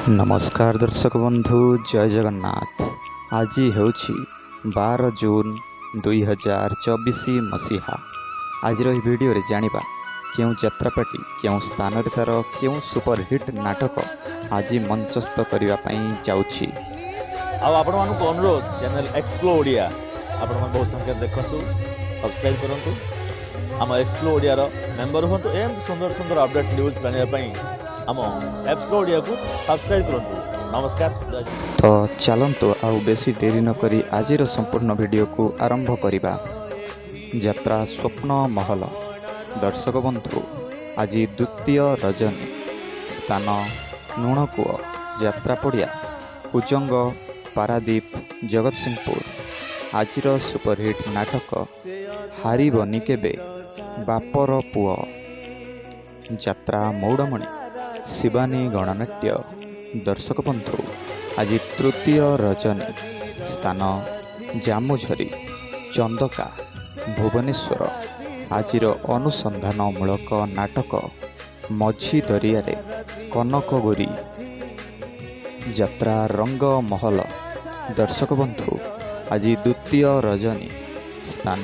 नमस्कार दर्शक बंधु जय जगन्नाथ। आज हूँ 12 जून 2024 मसीहा। आज वीडियो रे जानिबा क्यों यात्रापाटी क्यों स्थान तार क्यों सुपरहिट नाटक आज मंचस्थ करने जाऊँगी। आपण मानक अनुरोध चैनल एक्सप्लो ओडिया आपण मन बहुत संख्या देखंतु सब्सक्राइब करंतु आम एक्सप्लो ओडिया रो मेंबर होंतु एम सुंदर सुंदर अपडेट न्यूज जानिया पई आम एक्सप्लो ओडिया को सब्सक्राइब करंतु। नमस्कार। तो चलंतु आउ बेसी देरी न करी आज संपूर्ण वीडियो को आरंभ करिबा। यात्रा स्वप्न महल। दर्शक बंधु आज द्वितीय रजनी स्थान नुणकूଅ यात्रा पड़िया कुजंग पारादीप जगतसिंहपुर। आज सुपरहिट नाटक हारिबनी केबे बापर पुओ यात्रा मौड़मणि शिवानी गणनाट्य। दर्शक बंधु आज तृतीय रजनी स्थान जामुझरी चंदका भुवनेश्वर। आज अनुसंधानमूलक नाटक मझी दरिया रे कनकगोरी यात्रा रंग महल। दर्शक बंधु आज द्वितीय रजनी स्थान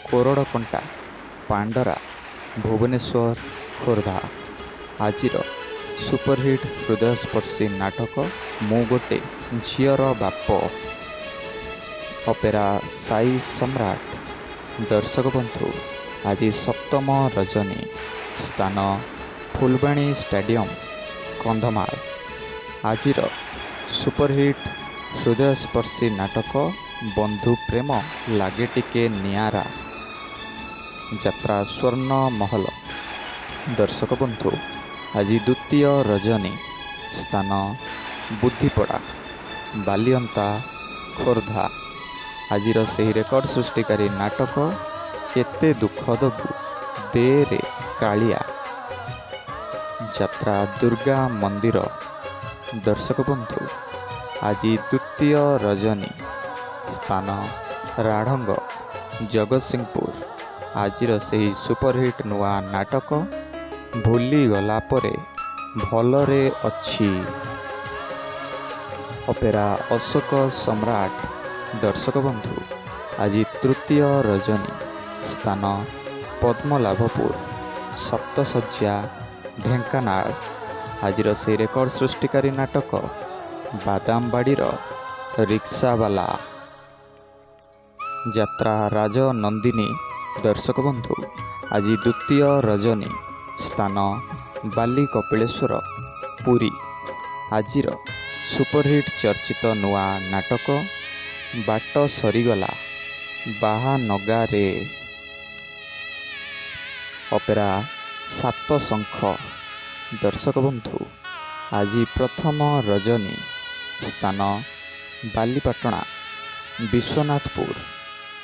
कोरड़कंटा पांडरा भुवनेश्वर खोर्धा। आज सुपरहिट हृदयस्पर्शी नाटक मु गोटे झीर बाप अपेरा साई सम्राट। दर्शक बंधु आज सप्तम रजनी स्थान फुलबाणी स्टेडियम कंधमाल। आज सुपरहिट हृदयस्पर्शी नाटक बंधु प्रेम लागे टिके नियारा यात्रा स्वर्ण महल। दर्शक बंधु आज द्वितीय रजनी स्थान बुद्धिपड़ा बालियंता खोर्धा। आज से रेकर्ड सृष्टिकारी नाटक केते दुख दबु दे रे कालिया यात्रा दुर्गा मंदिर। दर्शक बंधु आज द्वितीय रजनी स्थान राढ़ंग जगतसिंहपुर। आज से सुपरहिट नुआ नाटक भूली गला परे भलरे अच्छी अपेरा अशोक सम्राट। दर्शक बंधु आज तृतीय रजनी स्थान पद्मलाभपुर सप्तशଯ୍ୟା ढेंकानाल। आज से रेकर्ड सृष्टिकारी नाटक बादामबाड़ीर रिक्सावाला यात्रा राजनंदिनी। दर्शक बंधु आज द्वितीय रजनी स्थान बाली कपिलेश्वर पुरी। आज सुपरहिट चर्चित नुआ नाटक बाट सरीगला बाहा नगारे अपेरा सात शंख। दर्शक बंधु आज प्रथम रजनी स्थान बालीपाटଣା विश्वनाथपुर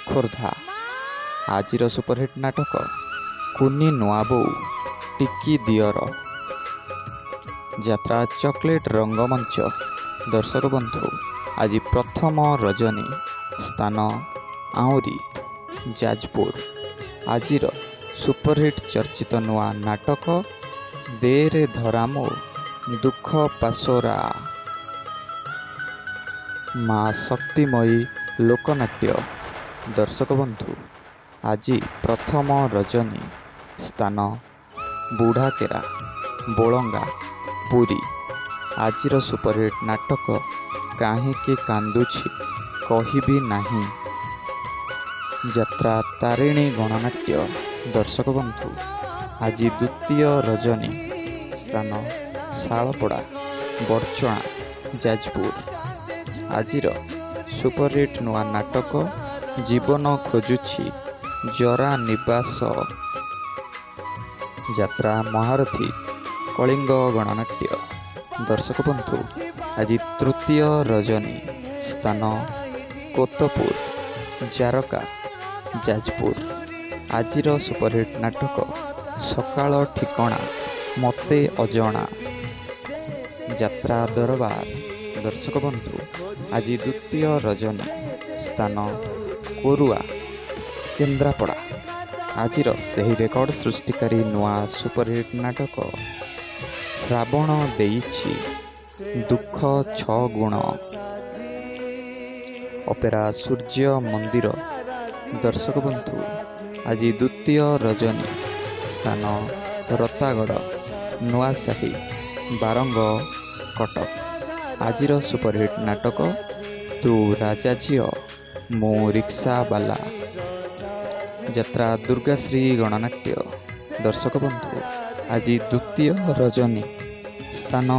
खोर्धा। आज सुपरहिट नाटक कुनी नुआबो टिकी दियर यात्रा चॉकलेट रंगमंच। दर्शक बंधु आज प्रथम रजनी स्थान आउरी जाजपुर। आज सुपरहिट चर्चित नुआ नाटक देरे धरामो दुख पासोरा माँ शक्तिमयी लोकनाट्य। दर्शक बंधु आज प्रथम रजनी स्थान बुढ़ाकेरा बोलंगा पुरी। आज सुपरहिट नाटक काहींकी कांदुछि कहिबी नाही यात्रा तारिणी गणनाट्य। दर्शक बंधु आज द्वितीय रजनी स्थान शालपड़ा बड़चଣା जाजपुर। आज सुपरहिट नुआ नाटक जीवन खोजुछि जरा निवास यात्रा महारथी कलिंग गणनाट्य। दर्शक बंधु आज तृतीय रजनी स्थान कोतपुर जारका जाजपुर। आज सुपरहिट नाटक सकाळ ठिकଣା मते अजଣା यात्रा दरबार। दर्शक बंधु आज द्वितीय रजनी स्थान कोरुआ केन्द्रापड़ा। आज से रेकर्ड सृष्टिकारी नुआ सुपरहिट नाटक श्रावण देइछि ଦୁଃଖ 6 ଗୁଣ। ଅପେରା ସୂର୍ଯ୍ୟ ମନ୍ଦିର। ଦର୍ଶକ ବନ୍ଧୁ, ଆଜି ଦ୍ୱିତୀୟ ରଜନୀ, ସ୍ଥାନ ରତାଗଡ଼, ନୂଆସାହି, ବାରଙ୍ଗ, କଟକ। ଆଜିର ସୁପରହିଟ୍ ନାଟକ ତୁ ରାଜା ଝିଅ ମୁଁ ରିକ୍ସାବାଲା। ଯାତ୍ରା ଦୁର୍ଗାଶ୍ରୀ ଗଣନାଟ୍ୟ। ଦର୍ଶକ ବନ୍ଧୁ, ଆଜି ଦ୍ୱିତୀୟ ରଜନୀ, ସ୍ଥାନ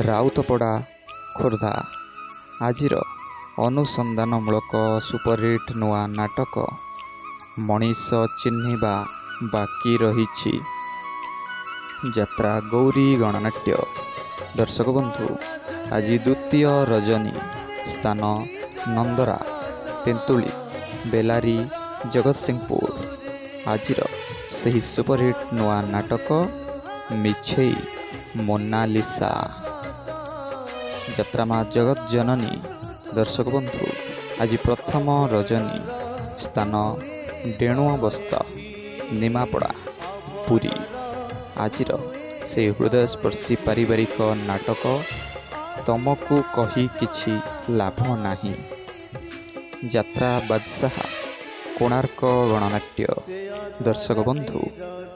ରାଉତପଡ଼ା, ଖୋର୍ଦ୍ଧା। ଆଜିର ଅନୁସନ୍ଧାନମୂଳକ ସୁପରହିଟ୍ ନୂଆ ନାଟକ ମଣିଷ ଚିହ୍ନିବା ବାକି ରହିଛି। ଯାତ୍ରା ଗୌରୀ ଗଣନାଟ୍ୟ। ଦର୍ଶକ ବନ୍ଧୁ, ଆଜି ଦ୍ୱିତୀୟ ରଜନୀ, ସ୍ଥାନ ନନ୍ଦରା, ତେନ୍ତୁଳି, ବେଲାରୀ, ଜଗତସିଂହପୁର। ଆଜିର ସେହି ସୁପରହିଟ୍ ନୂଆ ନାଟକ ମିଛେଇ ମୋନାଲିସା। ଯାତ୍ରା ମା ଜଗତ ଜନନୀ। ଦର୍ଶକ ବନ୍ଧୁ, ଆଜି ପ୍ରଥମ ରଜନୀ, ସ୍ଥାନ ଡେଣୁଆ ବସ୍ତ, ନିମାପଡ଼ା, ପୁରୀ। ଆଜିର ସେହି ହୃଦୟସ୍ପର୍ଶୀ ପାରିବାରିକ ନାଟକ ତମକୁ କହି କିଛି ଲାଭ ନାହିଁ। ଯାତ୍ରା ବାଦଶାହା, କୋଣାର୍କ ଗଣନାଟ୍ୟ। ଦର୍ଶକ ବନ୍ଧୁ,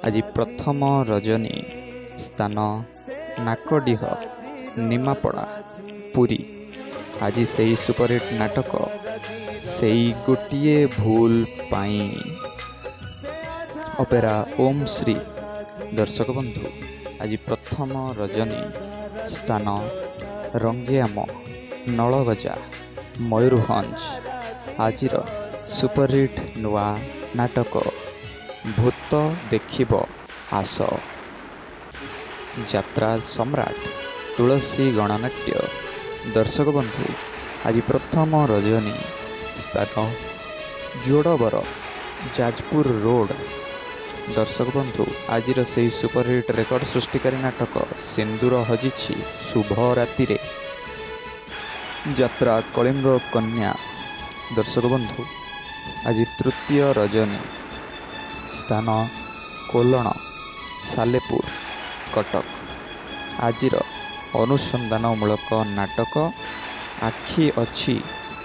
ଆଜି ପ୍ରଥମ ରଜନୀ, ସ୍ଥାନ ନାକଡିହ, ନିମାପଡ଼ା, ପୁରୀ। ଆଜି ସେହି ସୁପରହିଟ୍ ନାଟକ ସେଇ ଗୋଟିଏ ଭୁଲ ପାଇଁ। ଅପେରା ଓମ୍ ଶ୍ରୀ। ଦର୍ଶକ ବନ୍ଧୁ, ଆଜି ପ୍ରଥମ ରଜନୀ, ସ୍ଥାନ ରଙ୍ଗିଆମ, ନଳଗଜା, ମୟୂରଭଞ୍ଜ। ଆଜିର ସୁପରହିଟ୍ ନୂଆ ନାଟକ ଭୂତ ଦେଖିବ ଆସ। ଯାତ୍ରା ସମ୍ରାଟ, ତୁଳସୀ ଗଣନାଟ୍ୟ। ଦର୍ଶକ ବନ୍ଧୁ, ଆଜି ପ୍ରଥମ ରଜନୀ, ସ୍ଥାନ ଯୋଡ଼ବର, ଯାଜପୁର ରୋଡ଼। ଦର୍ଶକ ବନ୍ଧୁ, ଆଜିର ସେହି ସୁପରହିଟ୍ ରେକର୍ଡ଼ ସୃଷ୍ଟିକାରୀ ନାଟକ ସିନ୍ଦୁର ହଜିଛି ଶୁଭ ରାତିରେ। ଯାତ୍ରା କଳିଙ୍ଗ କନ୍ୟା। ଦର୍ଶକ ବନ୍ଧୁ, ଆଜି ତୃତୀୟ ରଜନୀ, ସ୍ଥାନ କୋଲଣ, ସାଲେପୁର, କଟକ। ଆଜିର ଅନୁସନ୍ଧାନମୂଳକ ନାଟକ ଆଖି ଅଛି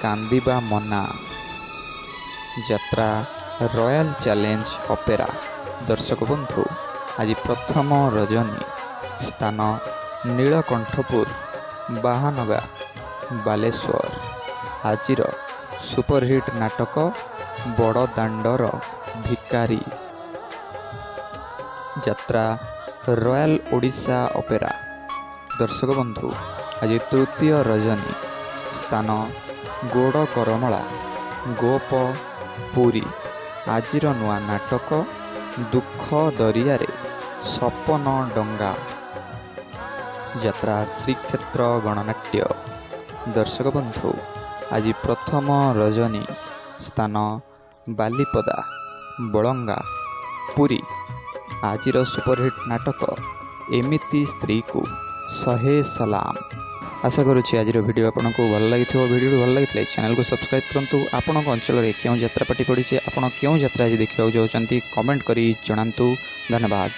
କାନ୍ଦିବା ମନା। ଯାତ୍ରା ରୟାଲ ଚ୍ୟାଲେଞ୍ଜ ଅପେରା। ଦର୍ଶକ ବନ୍ଧୁ, ଆଜି ପ୍ରଥମ ରଜନୀ, ସ୍ଥାନ ନୀଳକଣ୍ଠପୁର, ବାହାନଗା, ବାଲେଶ୍ୱର। ଆଜିର ସୁପରହିଟ୍ ନାଟକ ବଡ଼ଦାଣ୍ଡର ଭିକାରୀ। ଯାତ୍ରା ରୟାଲ ଓଡ଼ିଶା ଅପେରା। ଦର୍ଶକ ବନ୍ଧୁ, ଆଜି ତୃତୀୟ ରଜନୀ, ସ୍ଥାନ ଗୋଡ଼ କରମଳା, ଗୋପ, ପୁରୀ। ଆଜିର ନୂଆ ନାଟକ ଦୁଃଖ ଦରିଆରେ ସପନ ଡଙ୍ଗା। ଯାତ୍ରା ଶ୍ରୀକ୍ଷେତ୍ର ଗଣନାଟ୍ୟ। ଦର୍ଶକ ବନ୍ଧୁ, ଆଜି ପ୍ରଥମ ରଜନୀ, ସ୍ଥାନ ବାଲିପଦା, ବଳଙ୍ଗା, ପୁରୀ। ଆଜିର ସୁପରହିଟ୍ ନାଟକ ଏମିତି ସ୍ତ୍ରୀକୁ 100 ସଲାମ। ଆଶା କରୁଛି ଆଜିର ଭିଡ଼ିଓ ଆପଣଙ୍କୁ ଭଲ ଲାଗିଥିବ। ଭିଡ଼ିଓ ଭଲ ଲାଗିଥିଲେ ଚ୍ୟାନେଲକୁ ସବସ୍କ୍ରାଇବ୍ କରନ୍ତୁ। ଆପଣଙ୍କ ଅଞ୍ଚଳରେ କେଉଁ ଯାତ୍ରାପାର୍ଟି ପଡ଼ିଛି, ଆପଣ କେଉଁ ଯାତ୍ରା ଆଜି ଦେଖିବାକୁ ଯାଉଛନ୍ତି, କମେଣ୍ଟ କରି ଜଣାନ୍ତୁ। ଧନ୍ୟବାଦ।